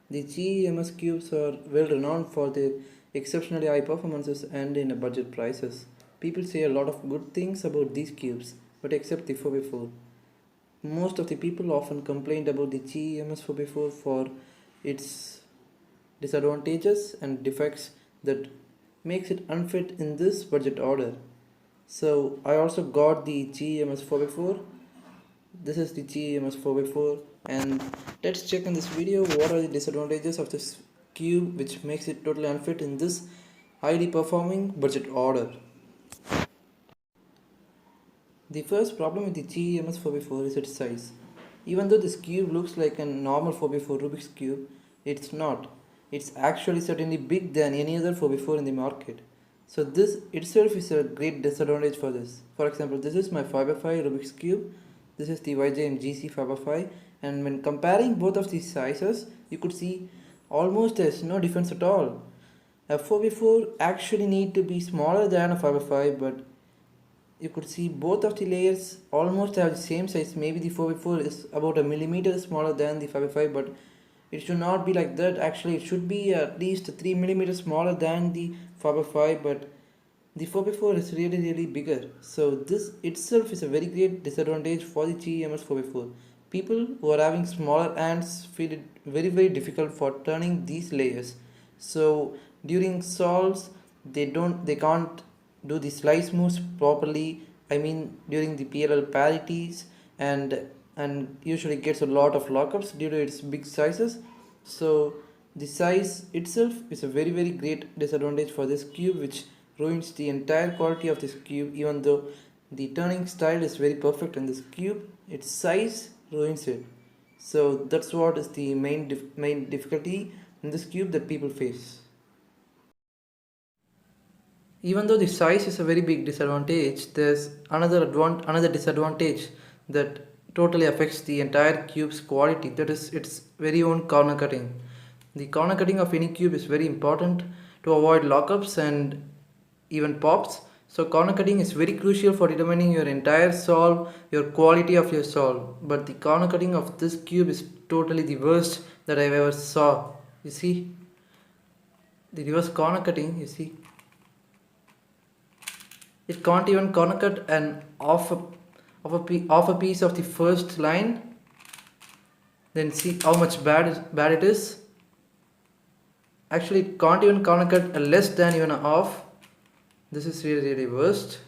The Qiyi MS cubes are well renowned for their exceptionally high performances and in budget prices. People say a lot of good things about these cubes, but except the 4x4. Most of the people often complained about the Qiyi MS 4x4 for its disadvantages and defects that makes it unfit in this budget order. So I also got the Qiyi MS 4x4. This is the Qiyi MS 4x4, and let's check in this video what are the disadvantages of this cube which makes it totally unfit in this highly performing budget order. The first problem with the Qiyi MS 4x4 is its size. Even though this cube looks like a normal 4x4 Rubik's cube, it's not. It's actually certainly big than any other 4x4 in the market. So this itself is a great disadvantage for this. For example, this is my 5x5 Rubik's cube. This is the YJM GC 5x5, and when comparing both of these sizes, you could see almost there's no difference at all. A 4x4 actually need to be smaller than a 5x5, but you could see both of the layers almost have the same size. Maybe the 4x4 is about a millimeter smaller than the 5x5, but it should not be like that. Actually, it should be at least 3 millimeters smaller than the 5x5, but the 4x4 is really bigger. So this itself is a very great disadvantage for the Qiyi MS 4x4. People who are having smaller hands feel it very difficult for turning these layers. So during solves, they can't do the slice moves properly. I mean during the PLL parities, and usually gets a lot of lockups due to its big sizes. So the size itself is a very great disadvantage for this cube, which ruins the entire quality of this cube. Even though the turning style is very perfect in this cube, its size ruins it. So that's what is the main difficulty in this cube that people face. Even though the size is a very big disadvantage, there's another disadvantage that totally affects the entire cube's quality, that is its very own corner cutting. The corner cutting of any cube is very important to avoid lockups and even pops. So corner cutting is very crucial for determining your entire solve, your quality of your solve. But the corner cutting of this cube is totally the worst that I've ever saw. You see, the reverse corner cutting, you see, it can't even corner cut an off a piece of the first line. Then see how much bad it is. Actually, it can't even corner cut a less than even an off. This is really worst.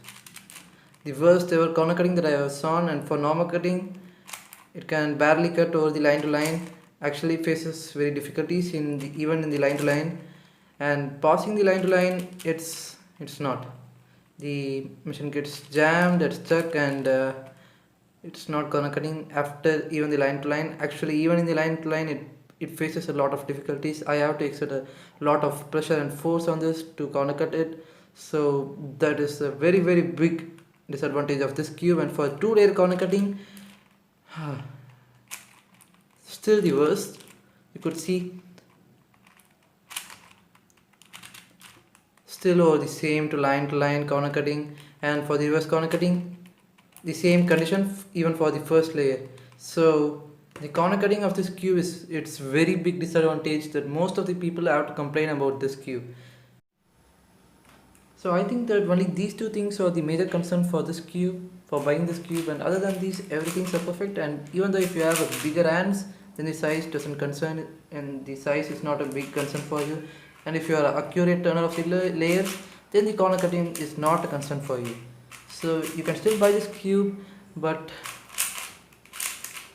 The worst ever corner cutting that I have saw, and for normal cutting, it can barely cut over the line to line. Actually faces very difficulties even in the line to line, and passing the line to line, it's not. The machine gets jammed, it's stuck, and it's not corner cutting after even the line to line. Actually, even in the line to line, it faces a lot of difficulties. I have to exert a lot of pressure and force on this to corner cut it. So that is a very big disadvantage of this cube. And for 2-layer corner cutting, still the worst. You could see still over the same to line corner cutting, and for the reverse corner cutting, the same condition even for the first layer. So the corner cutting of this cube is its very big disadvantage that most of the people have to complain about this cube. So I think that only these two things are the major concern for this cube, for buying this cube, and other than these, everything's perfect. And even though if you have a bigger hands, then the size doesn't concern, and the size is not a big concern for you. And if you are an accurate turner of the layers, then the corner cutting is not a concern for you. So you can still buy this cube, but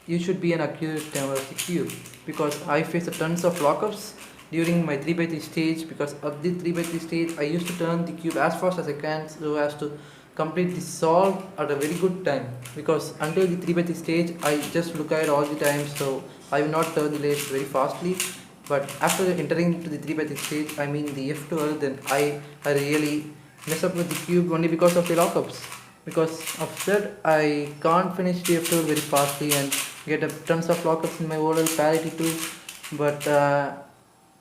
you should be an accurate turner of the cube, because I faced tons of lockups during my 3x3 stage. Because of the 3x3 stage, I used to turn the cube as fast as I can so as to complete the solve at a very good time. Because until the 3x3 stage, I just look at it all the time, so I will not turn the layers very fastly. But after entering to the 3x3 stage, I mean the F12, then I really mess up with the cube only because of the lockups. Because of that, I can't finish the F12 very fastly and get tons of lockups in my overall parity too. But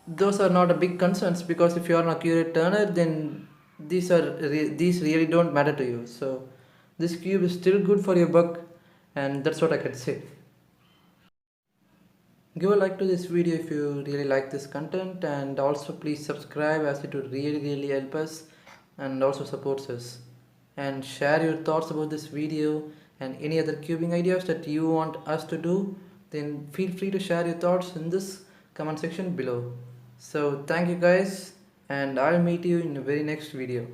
those are not a big concerns, because if you are an accurate turner, then these really don't matter to you. So this cube is still good for your buck, and that's what I can say. Give a like to this video if you really like this content, and also please subscribe as it would really help us and also supports us. And share your thoughts about this video and any other cubing ideas that you want us to do, then feel free to share your thoughts in this comment section below. So thank you guys, and I'll meet you in the very next video.